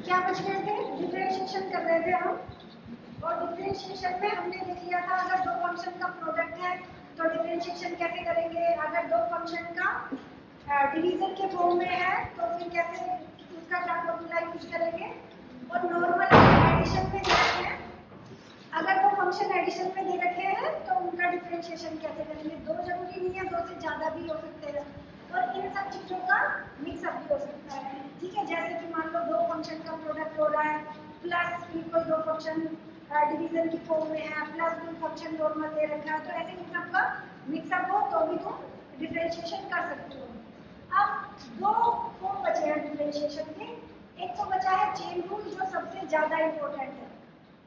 क्या बच गए थे? डिफरेंशिएशन कर रहे थे हम, और डिफरेंशिएशन में हमने देख लिया था अगर दो फंक्शन का प्रोडक्ट है तो डिफरेंशिएशन कैसे करेंगे, अगर दो फंक्शन का डिवीजन के फॉर्म में है तो फिर कैसे उसका क्या फॉर्मूला यूज करेंगे, और नॉर्मल एडिशन में देखते हैं अगर दो फंक्शन एडिशन में दे रखे हैं तो उनका डिफरेंशिएशन कैसे करेंगे। दो जरूरी नहीं है, दो से ज़्यादा भी हो सकते हैं, और इन सब चीज़ों का मिक्सअप भी हो सकता है। ठीक है, जैसे कि मान लो दो फंक्शन का प्रोडक्ट हो रहा है प्लस फिर कोई दो फंक्शन डिवीजन की फॉर्म में है प्लस कोई फंक्शन नॉर्मल दे रखा है, तो ऐसे इन सब का मिक्सअप हो तो भी तुम डिफरेंशिएशन कर सकते हो। अब दो फॉर्म बचे हैं डिफरेंशिएशन के, एक तो बचा है चेन रूल जो सबसे ज़्यादा इम्पोर्टेंट है।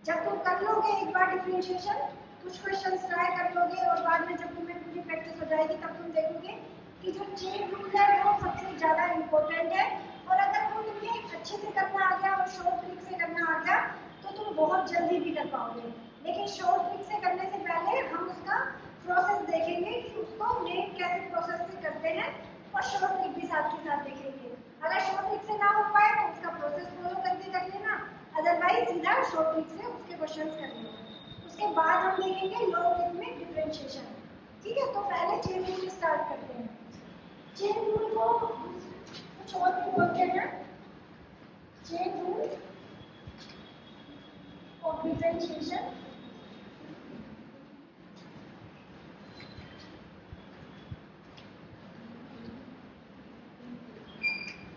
जब तुम कर लोगे एक बार डिफरेंशिएशन, कुछ क्वेश्चंस ट्राई कर लोगे और बाद में जब तुम्हें पूरी प्रैक्टिस हो जाएगी तब तुम देखोगे कि जो चेन रूल है वो सबसे ज़्यादा इम्पोर्टेंट है, और अगर वो तुम्हें अच्छे से करना आ गया और शॉर्ट ट्रिक से करना आ गया तो तुम बहुत जल्दी भी कर पाओगे। लेकिन शॉर्ट ट्रिक से करने से पहले हम उसका प्रोसेस देखेंगे कि उसको मेन कैसे प्रोसेस से करते हैं, और शॉर्ट ट्रिक भी साथ के साथ देखेंगे। अगर शॉर्ट ट्रिक से ना हो पाए तो उसका प्रोसेस फॉलो करके कर लेना, अदरवाइज सीधा शॉर्ट ट्रिक से उसके क्वेश्चंस कर लेना। उसके बाद हम देखेंगे लॉगरिथमिक डिफरेंशिएशन। ठीक है, तो पहले चेन रूल स्टार्ट करते हैं। चेन रूल को कुछ और भी बोलते हैं, चेन रूल ऑफ डिफरेंशिएशन।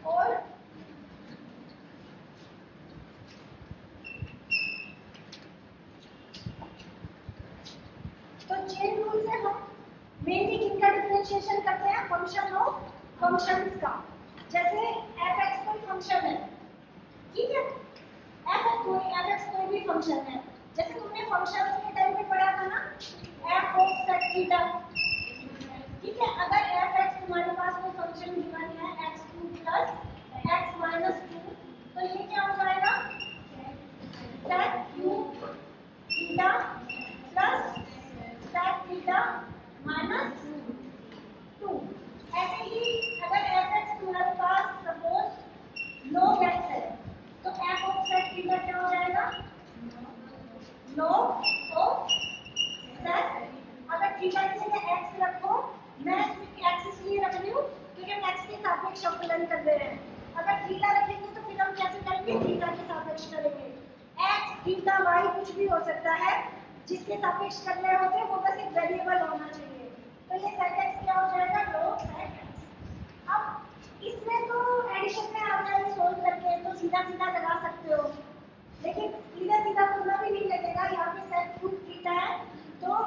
और तो चेन रूल से हम मेनली किनका डिफरेंशिएशन करते हैं? फंक्शन ऑफ फंक्शंस का। जैसे f(x) कोई फंक्शन है, ठीक है, f(x) कोई भी फंक्शन है, जैसे तुमने फंक्शंस के टाइम में पढ़ा था ना f ऑफ sec थीटा। ठीक है, अगर f(x) तुम्हारे पास कोई फंक्शन गिवन है x2 प्लस x माइनस 2, तो ये क्या हो जाएगा? sec cube theta plus sec theta minus 2। ऐसे ही अगर f(x) तुम्हारे पास सपोज log x है तो f ऑफ sec थीटा क्या हो जाएगा? log of sec। अगर थीटा की जगह x रखो, मैं x इसलिए रख रही हूँ क्योंकि हम x के सापेक्ष अवकलन कर रहे हैं। अगर थीटा रखेंगे तो फिर हम कैसे करेंगे? थीटा के सापेक्ष करेंगे। x थीटा y कुछ भी हो सकता है, जिसके सापेक्ष कर रहे होते हैं वो बस एक वेरिएबल होना चाहिए। तो ये sec x क्या हो जाएगा? log sec x। अब इसमें तो एडिशन में आप चाहे सोल्व करके तो सीधा सीधा लगा सकते हो, लेकिन सीधा सीधा पूरा भी नहीं लगेगा। यहाँ पे sec क्यूब थीटा है तो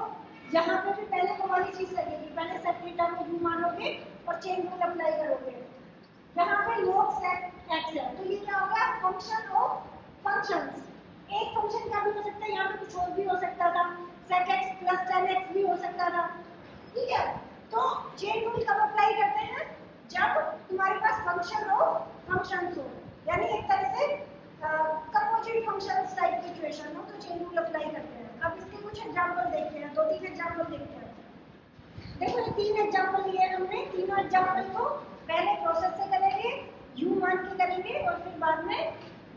यहाँ पे भी पहले वो वाली चीज लगेगी, पहले sec थीटा में u मानोगे और चेन रूल अप्लाई करोगे। यहाँ पे log sec x है तो ये क्या हो गया? Function of functions. एक फंक्शन का भी हो सकता है, यहाँ पे कुछ और भी हो सकता था, sec x plus tan x भी हो सकता था। ठीक है, तो चेन रूल कब अप्लाई करते हैं? जब तुम्हारे पास फंक्शन ऑफ फंक्शंस हो, यानी एक तरह से कंपोजिट फंक्शंस टाइप की सिचुएशन हो तो चेन रूल अप्लाई करते हैं। अब इसके कुछ एग्जांपल देखते हैं, 2-3 एग्जांपल देखते हैं। देखो ये 3 एग्जांपल लिए हमने, तीनों एग्जांपल को पहले प्रोसेस से करेंगे, u मान के करेंगे और फिर बाद में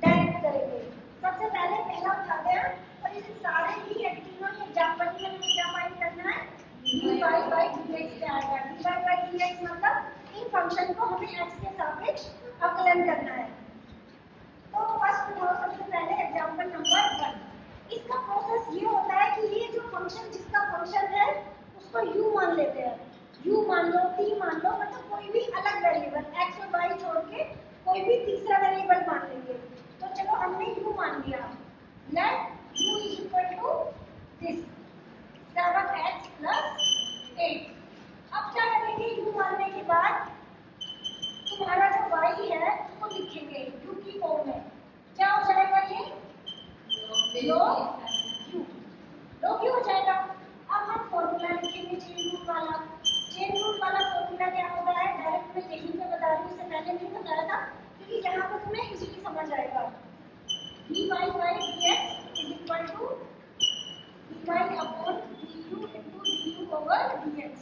डायरेक्ट करेंगे। सबसे पहले पहला उठाते हैं, और ये सारे ही तीनों एग्जांपल में हमें क्या फाइंड करना है? dy by dx क्या आएगा? dy by dx मतलब इन फंक्शन को हमें x के सापेक्ष अवकलन करना है। तो फर्स्ट उठाओ सबसे पहले एग्जांपल नंबर 1। इसका प्रोसेस ये होता है कि ये जो फंक्शन जिसका फंक्शन है उसको u मान लेते हैं। u मान लो, t मान लो, मतलब कोई भी अलग वेरिएबल x और y छोड़ के कोई भी तीसरा वेरिएबल मान लेंगे। तो चलो हमने u मान लिया, let u is equal to this 7x plus 8। अब क्या करेंगे? u मानने के बाद तुम्हारा जो y है उसको लिखेंगे u की फॉर्म में। क्या हो जाएगा? ये log u हो जाएगा। अब हम फॉर्मूला लिखेंगे चेन रूल वाला। चेन रूल वाला फॉर्मूला क्या होता है? डायरेक्ट मैं यहीं पे बता रही हूँ, इससे पहले नहीं बताया था क्योंकि यहाँ पे तुम्हें इजीली समझ आएगा। dy by dx is equal to dy upon du into du over dx।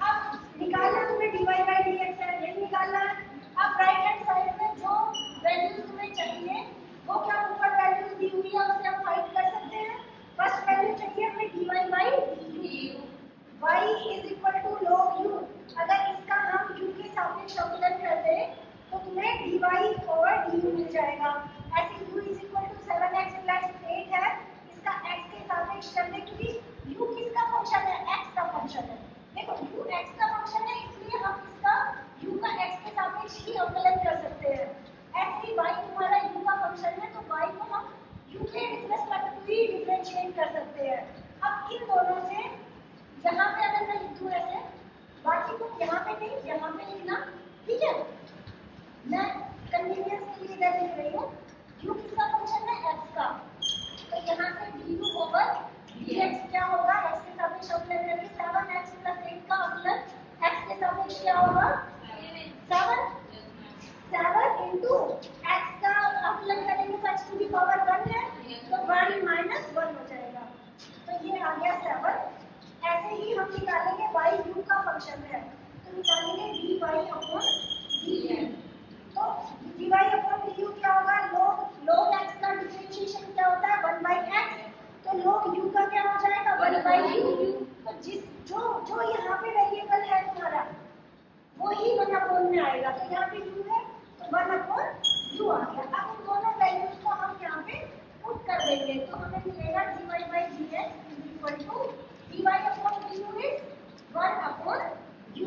अब निकालना तुम्हें dy by dx है, यही निकालना है। अब राइट हैंड साइड में जो वैल्यूज करे तो तुम्हें dy/du मिल जाएगा। ऐसे u is equal to 7x plus 8 है, इसका x के सापेक्ष करने के लिए u किसका फंक्शन है, x का फंक्शन है। देखो u x का फंक्शन है, इसलिए हम इसका u का x के सापेक्ष ही अवकलन कर सकते हैं। ऐसे ही y तुम्हारा u का फंक्शन है, तो y को हम u के रिस्पेक्ट टू ही डिफरेंशिएट कर सकते हैं। अब इन दोनों से यहाँ पे अगर मैं लिख दूँ ऐसे, बाकी तुम यहाँ पे नहीं, यहाँ पे लिखना, ठीक है। मैं कन्वीनियंस के लिए इधर लिख रही हूँ। u किसका फंक्शन है, x का, तो यहाँ से du ओवर dx क्या होगा, x के सापेक्ष अवकलन करके 7x प्लस 8 का अवकलन x के सापेक्ष क्या होगा, 7 into x का अवकलन करेंगे तो x टू दी पावर 1 है, तो 1 माइनस 1 हो जाएगा, तो ये आ गया 7। ऐसे ही हम निकालेंगे y u का फंक्शन है, तो निकालेंगे dy अपॉन dx। तो dy अपॉन du क्या होगा, log x का डिफरेंशिएशन क्या होता है 1/x, तो log u का क्या हो जाएगा 1/u। तो जो यहाँ पे वेरिएबल है तुम्हारा वो ही 1/, में आएगा, तो यहाँ पे u है तो 1/u आ गया। अब इन दोनों वैल्यूज को हम यहाँ पे पुट कर देंगे, तो हमें मिलेगा dy/dx is equal to dy upon du is 1/u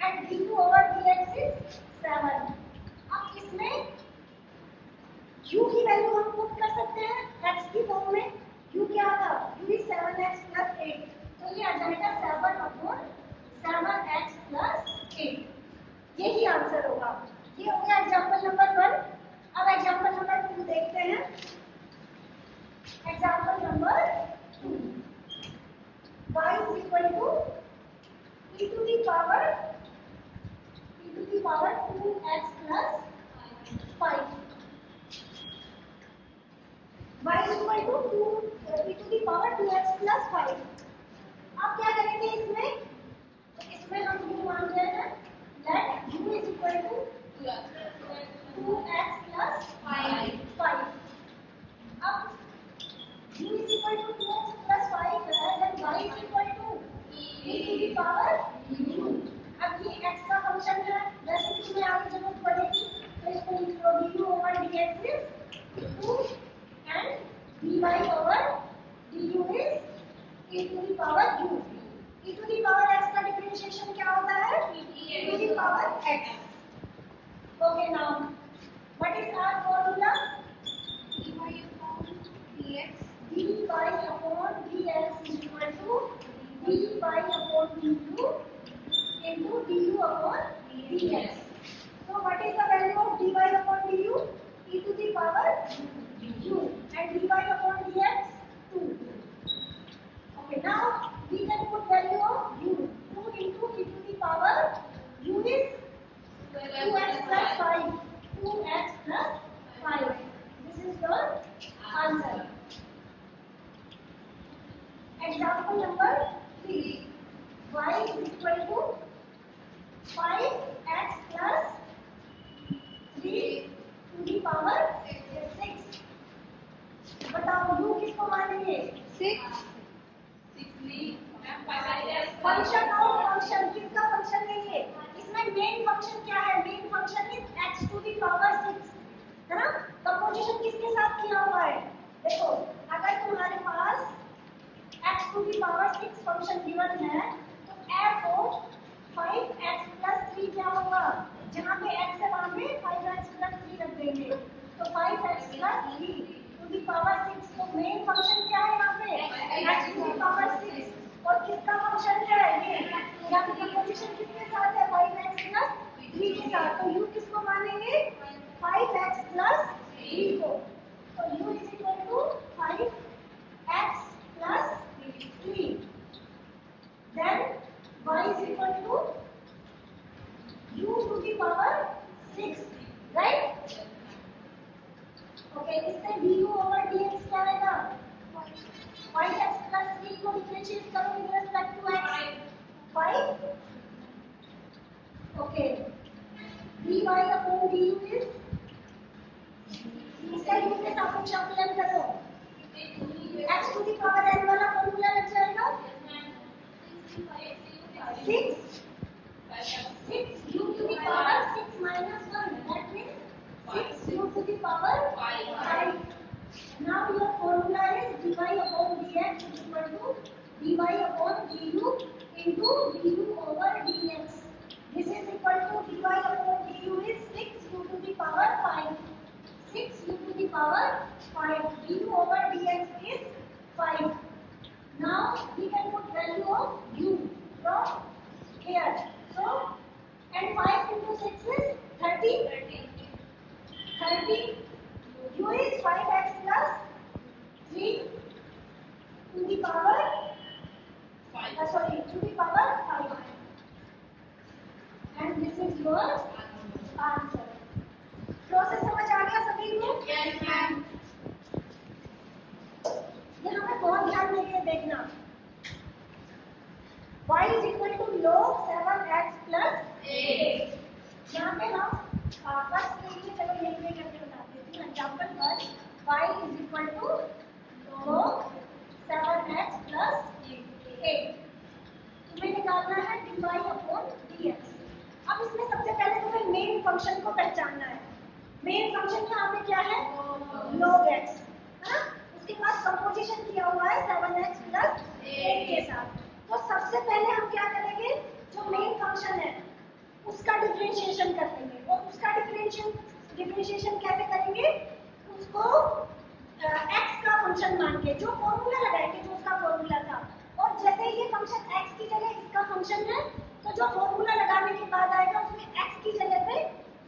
and du over dx is 7। अब इसमें u की वैल्यू हम पुट कर सकते हैं x की फॉर्म में। u क्या था, u is 7x plus 8, तो ये आ जाएगा 7/7x plus 8, यही आंसर होगा। ये हो गया एग्जाम्पल नंबर 1। अब एग्जाम्पल नंबर 2 देखते हैं। Example number 2, y is equal to e to the power 2x plus 5। y is equal to e to the power 2x plus 5। अब क्या करेंगे इसमें, तो इसमें हम u मान रहे हैं that u is equal to 2x plus 5। अब u is equal to 2x plus 5 है, then y is equal to e to the power u। अब ये x का फंक्शन है, वैसे भी तुम्हें आगे जरूरत पड़ेगी, तो इसको लिख लो du over dx is 2 and dy over du is e to the power u। e to the power x का डिफरेंशिएशन क्या होता है, e to the power x। Okay, now what is our formula, dy upon dx is equal to dy upon du into du upon dx। So what is the value of dy upon du, e to the power u, and dy upon dx 2। Okay, now we can put value of u, 2 into e to the power u is 2x plus 5, 2x plus 5, this is your answer। Example number 3, y is equal to 5x plus 3 to the power 6। बताओ u किसको मानेंगे, 6। Function of function, किसका function है ये, इसमें main function क्या है, main function is x to the power 6, है ना। कंपोजिशन किसके साथ किया हुआ है, देखो अगर तुम्हारे पास x to the power 6 function given है, तो f ऑफ 5x plus 3 क्या होगा, जहाँ पे x है वहाँ पे 5x plus 3 रख देंगे, तो 5x plus 3 to the power 6। तो मेन फंक्शन क्या है यहाँ पे, x टू द पावर 6, और किसका फंक्शन है ये, यहाँ पे कंपोजिशन किसके साथ है, 5x plus 3 के साथ, तो u किसको मानेंगे, 5x plus 3 को, तो u is equal to 5x plus 3, then y is equal to u to the power 6, right? Okay, इससे du over dx क्या आएगा, 5x plus 3 को डिफरेंशिएट करो with respect to x, 5। Okay, dy upon du is, इसका u के सापेक्ष अवकलन करो, x to the power n वाला फॉर्मूला लग जाएगा, 6 u to the power 6 power 5. du over dx is 5. Now we can put value of u from here. So and 5 into 6 is 30. 30. u is 5x plus 3 to the power to the power 5. And this is your answer. Process समझ आ गया सभी को? Yes, ma'am. यहाँ पे बहुत ध्यान देके देखना. y is equal to log 7x plus 8. यहाँ पे हम फर्स्ट के लिए चलो यही पे करके बता देती हूँ. Example 1, y is equal to log 7x plus 8. तुम्हें निकालना है dy upon dx. अब इसमें सबसे पहले तुम्हें मेन फंक्शन को पहचानना है. मेन फंक्शन यहाँ पे क्या है? log x, है ना? उसके बाद कंपोजिशन किया हुआ है 7x plus 8 के साथ. तो सबसे पहले हम क्या करेंगे? जो मेन फंक्शन है उसका डिफरेंशिएशन कर लेंगे. और उसका डिफरेंशिएशन कैसे करेंगे? उसको x का फंक्शन मान के जो फॉर्मूला लगाएंगे, जो उसका फॉर्मूला था. और जैसे ये फंक्शन x की जगह इसका फंक्शन है, तो जो फॉर्मूला लगाने के बाद आएगा उसमें x की जगह पे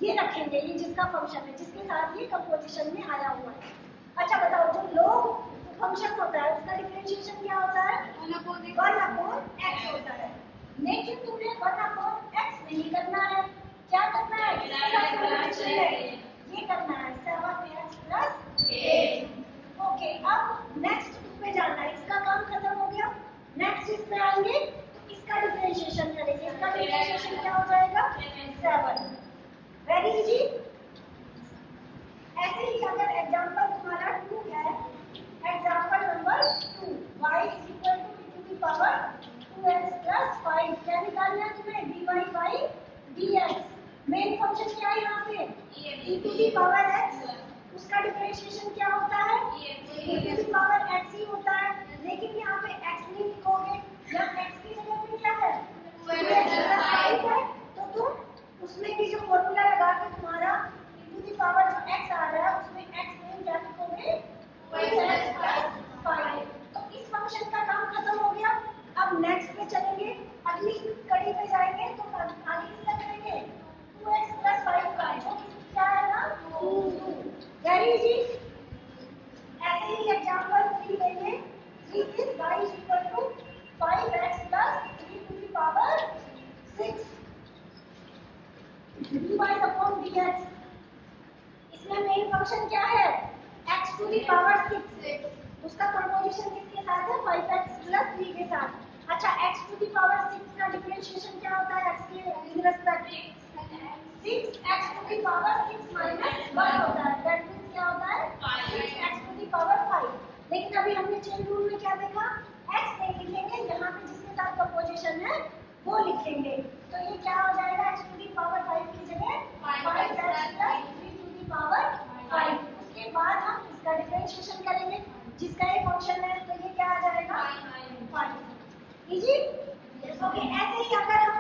ये रखेंगे, ये जिसका फंक्शन है, जिसके साथ ये कंपोजिशन में आया हुआ है. अच्छा बताओ, जो log फंक्शन होता है उसका डिफरेंशिएशन क्या होता है? 1 अपॉन x होता है. लेकिन तुम्हें 1 अपॉन x नहीं करना है. क्या करना है? ये करना है 7x plus 8. ओके, अब नेक्स्ट उसमें जाना है. इसका काम खत्म हो गया. नेक्स्ट इसमें आएंगे तो इसका डिफरेंशिएशन करेंगे. इसका डिफरेंशिएशन क्या हो जाएगा? 7. Very easy. ऐसे ही अगर एग्जांपल तुम्हारा 2 है, example number 2, y is equal to the power 2x plus 5. क्या निकालना है तुम्हें? dy by dx. Main function क्या है यहाँ पे? e to the power x. उसका डिफरेंशिएशन क्या होता है? e to the power x ही होता है. लेकिन यहाँ पे x नहीं लिखोगे, यहाँ x की जगह पे क्या है? 2x plus 5 है. तो तुम उसमें भी जो फॉर्मूला लगा के तुम्हारा e to the power जो x आ रहा है उसमें x नहीं क्या लिखोगे? 2x plus 5. तो इस फंक्शन का काम खत्म हो गया. अब नेक्स्ट पे चलेंगे, अगली कड़ी पे जाएंगे. तो आगे किसका करेंगे? 2x plus 5 का, जो क्या है ना 2. Very easy. ऐसे ही एग्जांपल 3 लेंगे. 3 is y is equal to 5x plus 3 to the power 6 dy upon dx. इसमें मेन फंक्शन क्या है? x to the power 6. उसका कंपोजिशन किसके साथ है? 5x plus 3 के साथ. अच्छा, x to the power 6 का डिफरेंशिएशन क्या होता है? x के in respect 6x to the power 6 minus 1 होता है. दैट मींस क्या होता है? 6x to the power 5. लेकिन अभी हमने चेन रूल में क्या देखा? x नहीं लिखेंगे, यहाँ पे जिसके साथ कंपोजिशन है वो लिखेंगे. तो ये क्या हो जाएगा? x to the power 5 की जगह 5x plus 3 to the power 5. उसके बाद हम इसका डिफरेंशिएशन करेंगे, जिसका ये फंक्शन है. तो ये क्या आ जाएगा? 5. इजी. ओके, ऐसे ही अगर हम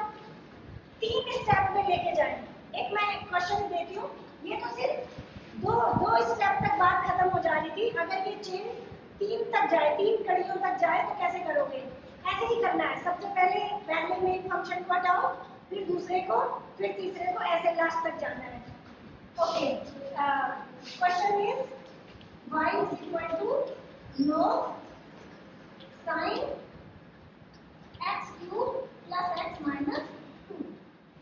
3 स्टेप में लेके जाएं. एक मैं क्वेश्चन देती हूँ. ये तो सिर्फ दो स्टेप तक बात खत्म हो जा रही थी. अगर ये चेन 3 तक जाए, 3 कड़ियों तक जाए तो कैसे करोगे? ऐसे ही करना है. सबसे पहले मेन फंक्शन को हटाओ, फिर दूसरे को, फिर तीसरे को, ऐसे लास्ट तक जाना है. Okay, question is y is equal to log sin x cube plus x minus 2.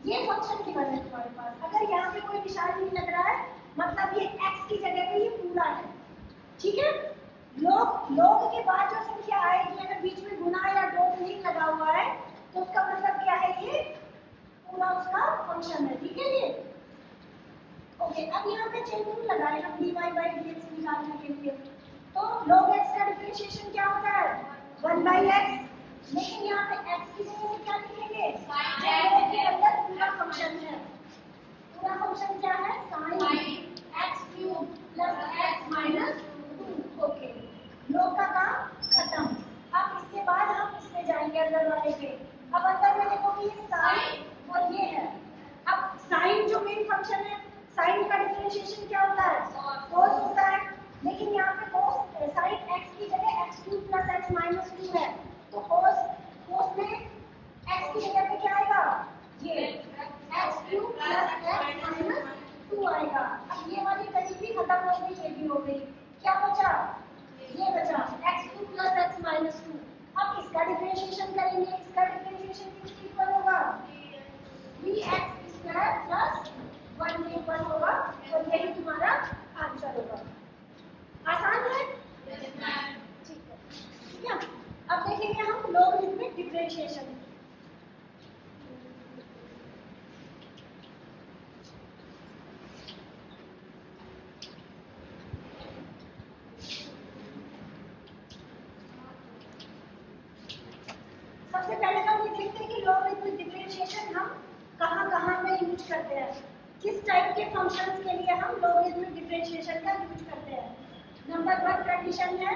ये फंक्शन की वजह है तुम्हारे पास. अगर यहाँ पे कोई निशान नहीं लग रहा है, मतलब ये x की जगह पे ये पूरा है. ठीक है. log के बाद जो संख्या आएगी, अगर बीच में गुना या डॉट नहीं लगा हुआ है तो उसका मतलब क्या है? ये पूरा उसका फंक्शन है. ठीक है. ये ओके. अब यहाँ पे चेन रूल लगाए हम dy by dx निकालने के लिए. तो log x का डिफरेंशिएशन क्या होता है? 1 by x. लेकिन यहाँ पे x की जगह पे क्या लिखेंगे? log के अंदर पूरा फंक्शन है. पूरा फंक्शन क्या है? sin x cube plus x minus 2. Okay, log का काम खत्म. अब इसके बाद हम इसमें जाएंगे अंदर वाले पे. अब अंदर में देखो कि ये sin और ये है. अब sin जो मेन फंक्शन है, sin का डिफरेंशिएशन क्या होता है? cos होता है. लेकिन यहाँ पे cos साइन x की जगह x³ + x - 2 है, तो cos में x की जगह पे क्या आएगा, ये x³ + x - 2 आएगा। अब ये वाली कड़ी भी खत्म हो गई, ये भी हो गई, क्या बचा, ये बचा x³ + x - 2। अब इसका डिफरेंशिएशन करेंगे, इसका डिफरेंशिएशन किसके इक्वल होगा, 3x² + 1 के इक्वल होगा, और यही तुम्हारा आंसर होगा। आसान है, ठीक है, ठीक है। अब देखेंगे हम लॉगरिथमिक डिफरेंशिएशन। सबसे पहले हम ये देखते हैं कि लॉगरिथमिक डिफरेंशिएशन हम कहाँ में यूज करते हैं, किस टाइप के फंक्शंस के लिए हम लॉगरिथमिक डिफरेंशिएशन का यूज करते हैं। नंबर 1 कंडीशन है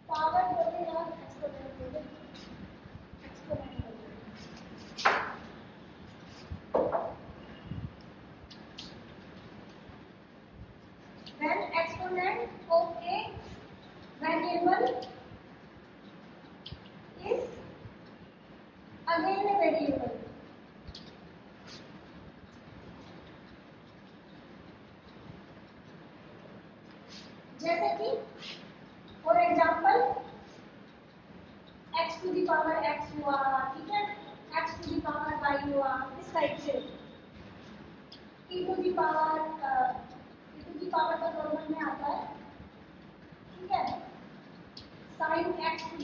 पावर बोलते हैं और एक्सपोनेंट बोलते हैं, एक्सपोनेंट बोलते हैं। When exponent of a variable is again a variable, जैसे कि फॉर एग्जाम्पल x⁴x हुआ, ठीक है, x⁴y हुआ, इस टाइप से e⁴ का नॉर्मल में आता है, ठीक है, sin x⁴x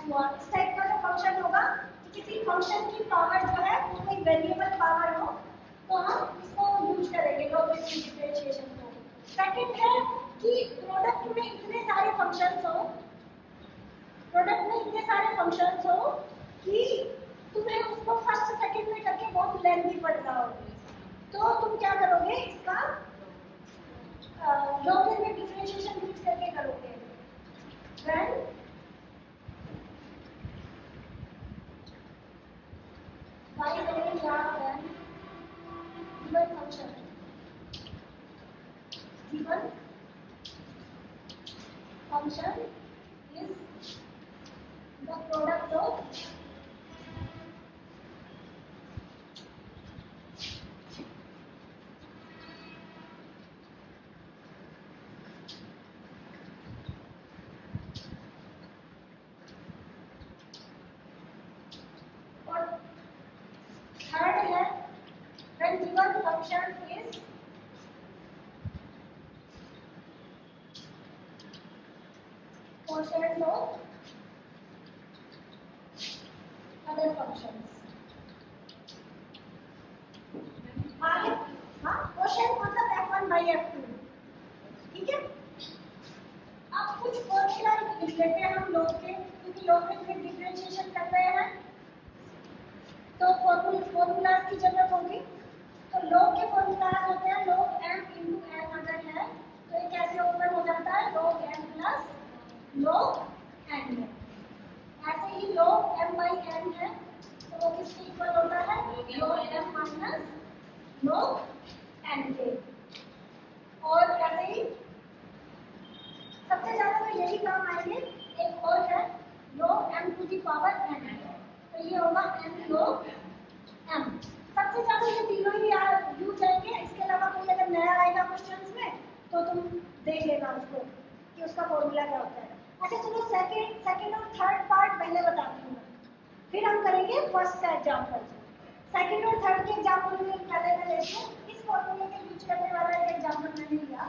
हुआ, इस टाइप का जो फंक्शन होगा, कि किसी फंक्शन की पावर जो है वो कोई वेरिएबल पावर हो, तो हम इसको यूज करेंगे लॉगरिथमिक डिफरेंशिएशन को। सेकंड है कि प्रोडक्ट में इतने सारे फंक्शंस हो कि तुम्हें उसको फर्स्ट सेकंड में करके बहुत लेंथी पड़ रहा हो, तो तुम क्या करोगे, इसका लॉगरिथमिक डिफरेंशिएशन यूज करके करोगे। When y करेंगे या when given function is the product of third है when given function is quotient of other functions। आगे हाँ, quotient मतलब f1/f2, ठीक है। अब कुछ फॉर्मूला लिख लेते हैं हम लोग के, क्योंकि लॉगरिथमिक डिफरेंशिएशन कर रहे हैं तो फॉर्मूलाज की जरूरत होगी। तो लॉग के फॉर्मूलाज होते हैं log m × n अगर है तो ये कैसे ओपन हो जाता है, log m + log n है। ऐसे ही log m/n है तो वो किसके इक्वल होता है, log m - log n के। और ऐसे ही सबसे ज्यादा तो यही काम आएंगे। एक और है log m⁴n, तो ये होगा n log m। सबसे ज्यादा ये तीनों ही यूज आएंगे। इसके अलावा कोई अगर नया आएगा क्वेश्चंस में तो तुम देख लेना उसको कि उसका फॉर्मूला क्या होता है। अच्छा चलो सेकंड और थर्ड पार्ट पहले बताती हूँ, फिर हम करेंगे फर्स्ट का एग्जाम्पल। सेकंड और थर्ड के एग्जाम्पल में पहले मैं लेती हूँ। इस फॉर्मूले के यूज करने वाला एक एग्जाम्पल मैंने लिया,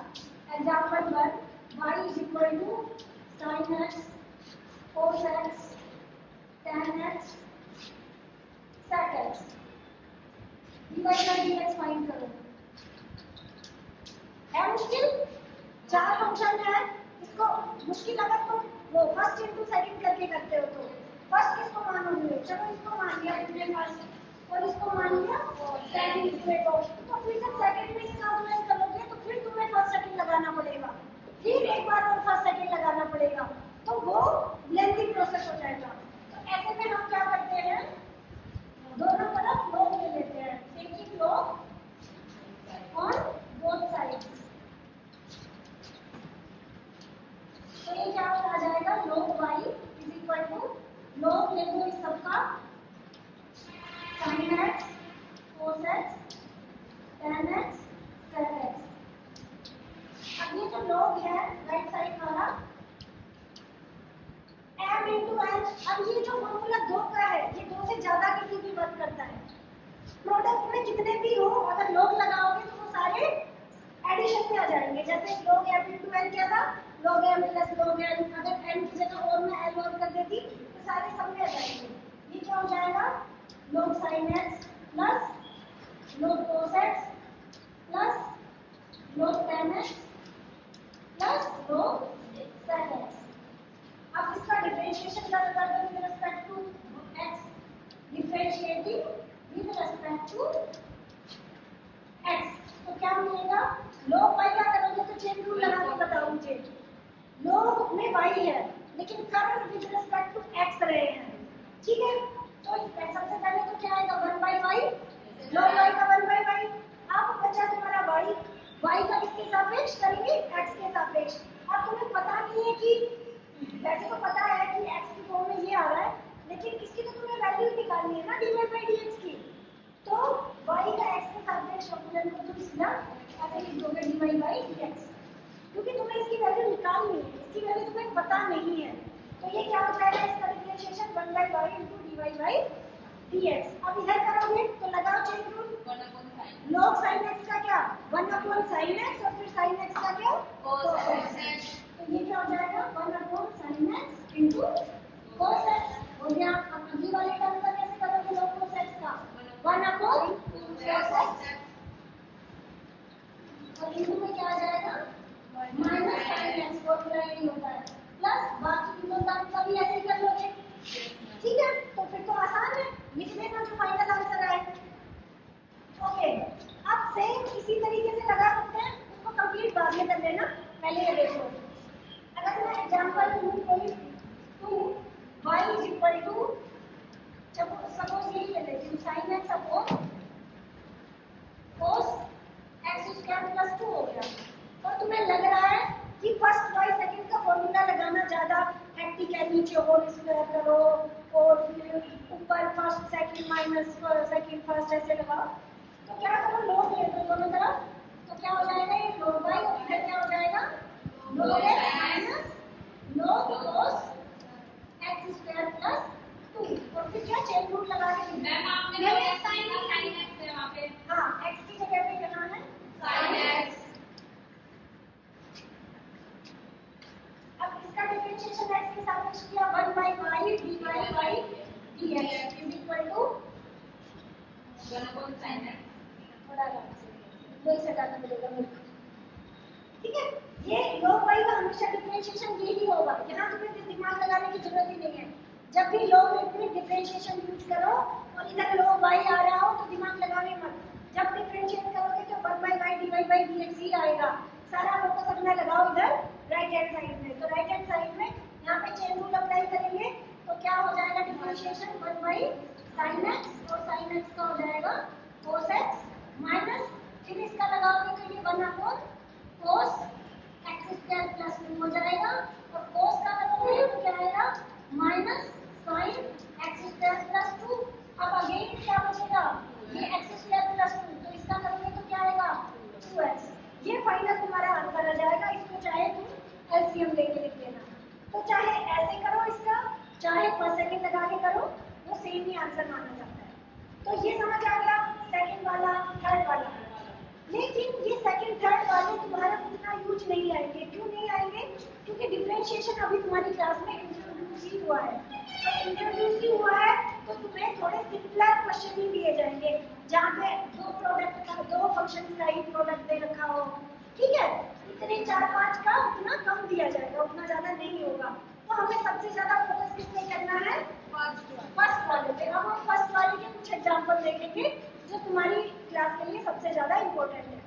example 1, y = sin x cos x tan x sec x dy/dx find करो। है मुश्किल, 4 फंक्शन है, इसको मुश्किल अगर तुम वो फर्स्ट इंटू सेकंड करके करते हो तो फर्स्ट किसको मानोगे, चलो इसको मान लिया तुमने फर्स्ट और इसको मान लिया सेकंड को, तो फिर जब सेकंड में इसका अप्लाई करोगे तो फिर तुम्हें फर्स्ट सेकंड लगाना पड़ेगा, फिर एक बार और फर्स्ट सेकंड लगाना पड़ेगा, तो वो लेंथी प्रोसेस हो जाएगा। log y is equal to log ले लो इस सबका sin x cos x tan x sec x। अब ये जो log है राइट साइड वाला m into n, अब ये जो फॉर्मूला 2 का है ये 2 से ज्यादा के लिए भी वर्क करता है। प्रोडक्ट में कितने भी हो अगर log लगाओगे तो वो सारे एडिशन में आ जाएंगे। जैसे log m into n क्या था, log m plus log n, अगर n की जगह और मैं l और कर देती तो सारे सब में आ जाएंगे। ये क्या हो जाएगा log sin x plus log cos x plus log tan x plus log sec x। अब इसका डिफरेंशिएशन कर दो with respect to x, differentiating with respect to x, तो क्या मिलेगा log y क्या करोगे तो चेन रूल लगा के बताओ मुझे। log में y है लेकिन curve with respect to x रहे हैं, ठीक है, तो सबसे पहले तो क्या आएगा 1/y, log y का 1/y। अब बचा तुम्हारा y, y का किसके सापेक्ष करेंगे x के सापेक्ष। अब तुम्हें पता नहीं है कि वैसे तो पता है कि x की फॉर्म में ये आ रहा है लेकिन इसकी तो तुम्हें वैल्यू निकालनी है ना dy/dx की, तो y का x के सापेक्ष फॉर्मूला को तुम सीधा ऐसे लिख दोगे dy/dx, क्योंकि तुम्हें इसकी वैल्यू निकालनी है, इसकी वैल्यू तुम्हें पता नहीं है। तो ये क्या हो जाएगा इसका डिफरेंशिएशन 1/y into dy/dx। अब इधर करोगे तो लगाओ chain rule, log sin x का क्या 1/sin x और फिर sin x का क्या cos x, तो ये क्या हो जाएगा 1/sin x into cos x हो गया। अब अगली वाले टर्म का कैसे करोगे log cos x का 1/cos x, और इनमें में क्या आ जाएगा माइनस sin x, फॉर्मूला यही होता है, प्लस बाकी तीनों टर्म का भी ऐसे ही कर लोगे, ठीक है। तो फिर तो आसान है, लिख देना जो फाइनल आंसर आए। ओके, अब सेम इसी तरीके से लगा सकते हैं, उसको कंप्लीट बाद में कर लेना, पहले ये देख लो। अगर मैं एग्जांपल दूं कोई तो y is equal to suppose यही ले लेती हूँ sin x upon cos x square plus 2 हो गया। और तुम्हें लग रहा है कि फर्स्ट y सेकंड का फॉर्मूला लगाना ज्यादा हेक्टिक है, नीचे होल स्क्वायर करो और फिर ऊपर first second minus second first ऐसे लगाओ, तो क्या करो log ले दो दोनों तरफ, तो क्या हो जाएगा ये log y और इधर क्या हो जाएगा log x minus log cos x square plus 2, और फिर क्या चेन रूल लगा के मैम आपने sin x है वहां पे, हां x की जगह पे लगाना है sin x। अब इसका डिफरेंशिएशन x के सापेक्ष किया 1/y dy/dx is equal to 1/sin x, थोड़ा वही से डालना पड़ेगा मेरे को, ठीक है। ये log y का हमेशा डिफरेंशिएशन यही होगा, यहाँ तुम्हें दिमाग लगाने की जरूरत ही नहीं है। जब भी log में डिफरेंशिएशन यूज करो और इधर log y आ रहा हो तो दिमाग लगाने मत, जब डिफरेंशिएट करोगे तो 1/y dy/dx ही आएगा। सारा फोकस अपना लगाओ इधर राइट हैंड साइड में, तो राइट हैंड साइड में यहाँ पे चेन रूल अप्लाई करेंगे तो क्या हो जाएगा डिफरेंशिएशन 1/sin x और sin x का हो जाएगा cos x माइनस फिर इसका लगाओगे तो ये 1/cos x स्क्वायर प्लस 2 हो जाएगा, और cos का लगाओगे तो क्या आएगा minus sin x square plus 2। अब अगेन क्या बचेगा ये x स्क्वायर प्लस 2, तो इसका करोगे तो क्या आएगा 2x। ये फाइनल तुम्हारा आंसर आ जाएगा, इसको चाहे तुम एलसीएम लेके लिख लेना, तो चाहे ऐसे करो इसका चाहे फर्स्ट सेकंड लगा के करो, वो सेम ही आंसर माना जाता है। तो ये समझ आ गया सेकंड वाला थर्ड वाला, लेकिन ये सेकंड थर्ड वाले तुम्हारा उतना यूज नहीं आएंगे। क्यों नहीं आएंगे? क्योंकि डिफरेंशिएशन अभी तुम्हारी क्लास में इंट्रोड्यूस ही हुआ है, तो इंट्रोड्यूस ही हुआ है तो तुम्हें थोड़े सिंपलर क्वेश्चन ही दिए जाएंगे जहाँ पे दो फंक्शंस का ही प्रोडक्ट दे रखा हो, ठीक है। इतने 4-5 का उतना कम दिया जाएगा, उतना ज्यादा नहीं होगा। तो हमें सबसे ज्यादा फोकस किस पे करना है फर्स्ट वाले पे। अब हम फर्स्ट वाले के कुछ एग्जांपल देखेंगे जो तुम्हारी क्लास के लिए सबसे ज्यादा इम्पोर्टेंट है।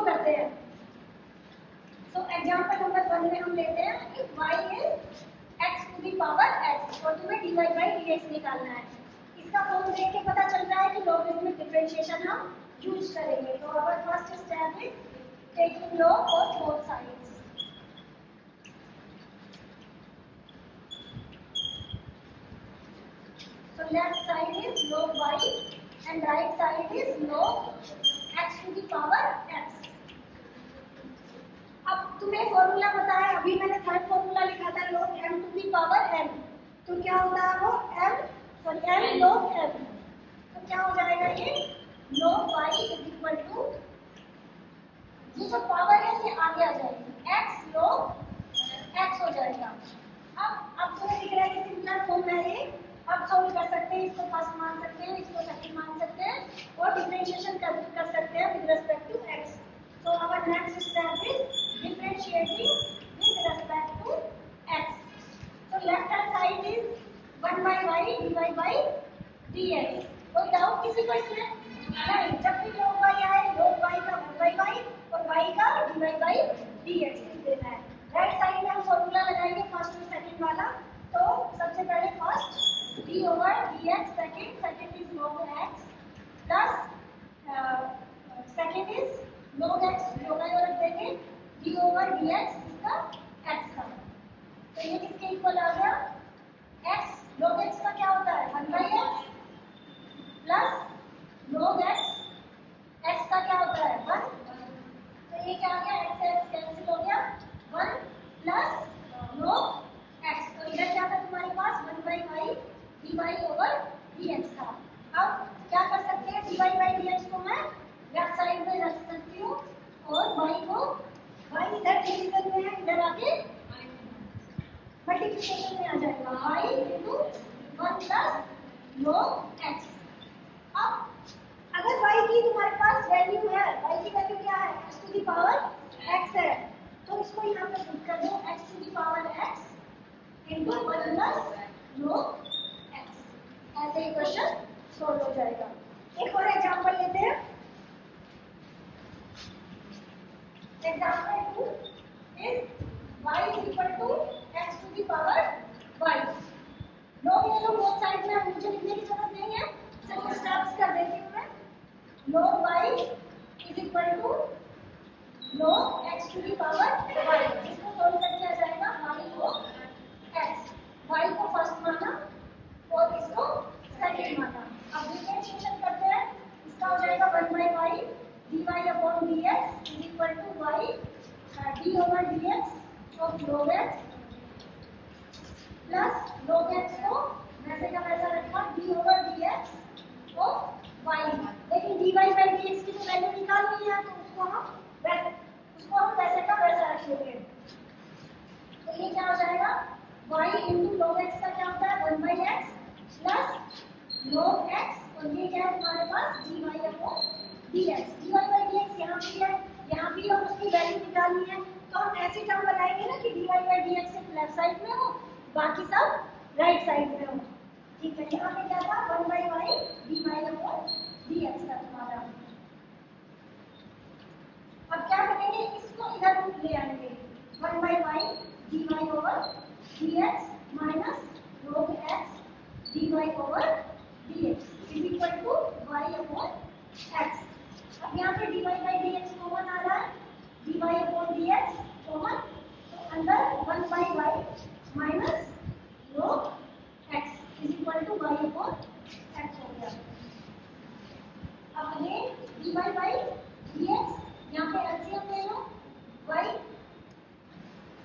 करते हैं। सो एग्जांपल नंबर 1 में हम लेते हैं if y is x to the power x और तुम्हें dy बाई dx निकालना है। इसका फॉर्म देख के पता चल रहा है कि लॉगरिथमिक डिफरेंशिएशन हम यूज करेंगे। तो our first step is taking log of both sides. So left side is log y and right side is log x to the power x. अब तुम्हें फॉर्मूला पता है, अभी मैंने थर्ड फॉर्मूला लिखा था log m to the power m। तो क्या होता है वो m log m। तो क्या हो जाएगा ये log y is equal to, ये जो पावर है ये आगे आ जाएगी, x log x हो जाएगा। अब तुम्हें दिख रहा है कि सिंपल फॉर्म है ये। अब सॉल्व कर सकते हैं, इसको फर्स्ट मान सकते हैं, इसको सेकंड मान सकते हैं और डिफरेंशिएशन कर सकते हैं with respect to x। So our next step is differentiating with respect to x। So left hand side is 1 by y dy by dx। कोई डाउट किसी को इसमें? नहीं, जब भी log y आए log y का 1 by y और y का dy by dx लिख देना है। राइट साइड में हम फॉर्मूला लगाएंगे फर्स्ट और सेकंड वाला। तो सबसे पहले first d over dx, second is log x plus second is log x, log y और देंगे d over dx इसका x का। तो ये किसके इक्वल आ गया? x log x का क्या होता है 1 by x plus log x, x का क्या होता है 1। तो ये क्या आ गया x से x कैंसिल हो गया 1 प्लस log x। तो इधर क्या था तुम्हारे पास 1 by y dy over dx था। अब क्या कर सकते हैं dy by dx को मैं लेफ्ट साइड में रख सकती हूँ और y को, y इधर डिवीजन में है, इधर आके मल्टीप्लिकेशन में आ जाएगा y into 1 plus log x। अब अगर y की तुम्हारे पास वैल्यू है, y की वैल्यू क्या है x to the power x है, तो इसको यहाँ पे पुट कर दो x to the power x into 1 plus log। ऐसे ही क्वेश्चन सॉल्व हो जाएगा। एक और एग्जांपल लेते हैं। Example 2 is y is equal to x to the power y। log ले लो बोथ साइड में, मुझे लिखने की जरूरत नहीं है, सिर्फ स्टेप्स कर देती हूँ मैं। log y is equal to log x to the power y। इसको सॉल्व करके आ जाएगा y log x। y को फर्स्ट माना और इसको सेकंड माना। अब डिफरेंशिएशन करते हैं, इसका हो जाएगा 1 by y dy upon dx is equal to y d over dx of log x plus log x को वैसे का वैसा रखा d over dx of y। लेकिन dy by dx की तो वैल्यू निकालनी है, तो उसको हम वैसे का वैसा रख लेंगे। तो ये क्या हो जाएगा y into log x का क्या होता है 1 by x plus log x और ये क्या है तुम्हारे पास dy upon dx। dy by dx यहाँ भी है, यहाँ भी और उसकी वैल्यू निकालनी है। तो हम ऐसी टर्म बनाएंगे ना कि dy by dx सिर्फ लेफ्ट साइड में हो, बाकी सब राइट साइड में हो। ठीक है, यहाँ पे क्या था 1 by y dy upon dx था तुम्हारा। अब क्या करेंगे, इसको इधर ले आएंगे 1 by y dy over dx minus log x dy over dx is equal to y upon x। अब यहाँ पे dy by dx कॉमन आ रहा है, dy upon dx कॉमन, तो अंदर 1 by y minus log x is equal to y upon x हो गया। अब ये dy by dx यहाँ पे एलसीएम ले लो y,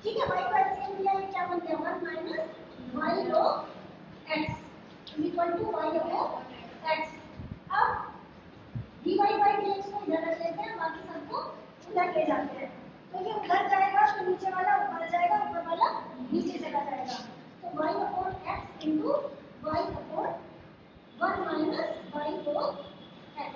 ठीक है, y को एलसीएम लिया, ये क्या बन गया 1 minus y log x is equal to y upon x। अब dy by dx को इधर रख लेते हैं, बाकी सबको उधर ले जाते हैं। तो ये उधर जाएगा तो नीचे वाला ऊपर जाएगा, ऊपर वाला नीचे चला जाएगा। तो y upon x into y upon 1 minus y log x,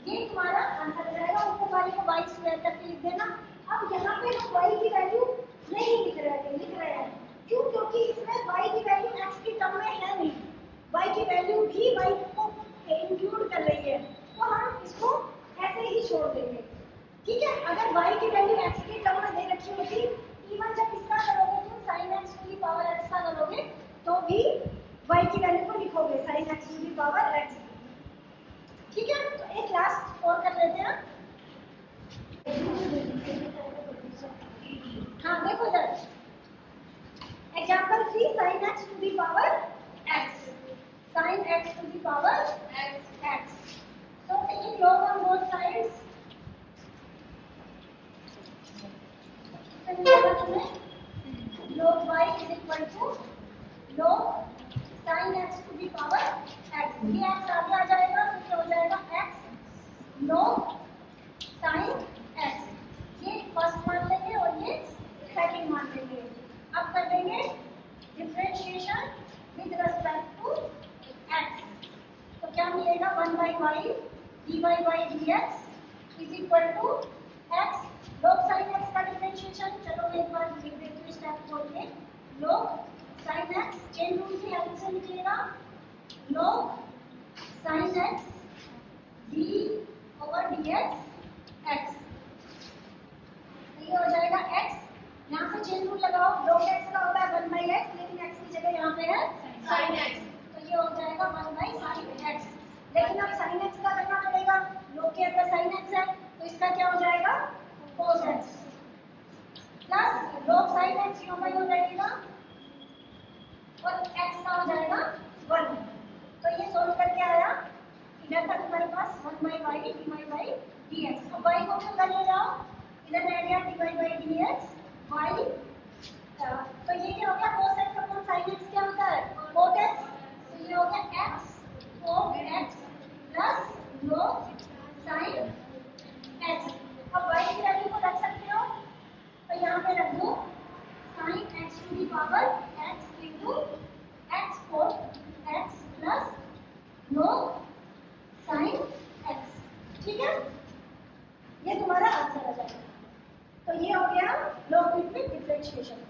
ये तुम्हारा आंसर हो जाएगा। ऊपर वाले को y स्क्वायर करके लिख देना। अब यहाँ पे हम y की वैल्यू नहीं लिख रहे हैं, क्यों? क्योंकि इसमें y की वैल्यू x की टर्म में है नहीं, y की वैल्यू भी y को इंक्लूड कर रही है, तो हम इसको ऐसे ही छोड़ देंगे। ठीक है, अगर y की वैल्यू x के टर्म में दे रखी होती, इवन जब इसका करोगे तुम sin x to the power x का करोगे तो भी y की वैल्यू को लिखोगे sin x to the power x। ठीक है, तो एक लास्ट और कर लेते हैं। हाँ देखो इधर example 3 sin x to the power x, sin x to the power x। So taking log on both sides, log y is equal to log sin x to the power x। ये x आगे आ जाएगा तो क्या हो जाएगा x log sin x। ये first मान लेंगे और ये सेकंड मान लेंगे। अब कर देंगे differentiation with respect to x, तो क्या मिलेगा 1 by y dy by dx is equal to x log sin x का डिफरेंशिएशन। चलो मैं एक बार लिख देती हूँ स्टेप बोल के, log sin x chain rule की हेल्प से निकलेगा log sin x d over dx x। ये हो जाएगा x, यहाँ पे चेन रूल लगाओ, log x का होगा 1 by x, लेकिन x की जगह यहाँ पे है sin x, तो ये हो जाएगा 1 by sin x। लेकिन अब sin x का करना पड़ेगा, log के अंदर sin x है तो इसका क्या हो जाएगा cos x plus log sin x यहाँ पर हो जाएगा और x का हो जाएगा 1। तो ये सोल्व करके आया, इधर तक हमारे पास 1 by y dy by dx। अब y को उधर ले जाओ, इधर रह गया dy by dx y, तो ये क्या हो गया cos x upon sin x क्या होता है cot x, तो ये हो गया x cot x plus log sin x। अब y की वैल्यू को रख सकते हो, तो यहाँ पे रख दो sin x to the power x into x cot x plus log sin x। ठीक है, ये तुम्हारा आंसर आ जाएगा। तो ये हो गया लॉगरिथमिक डिफरेंशिएशन।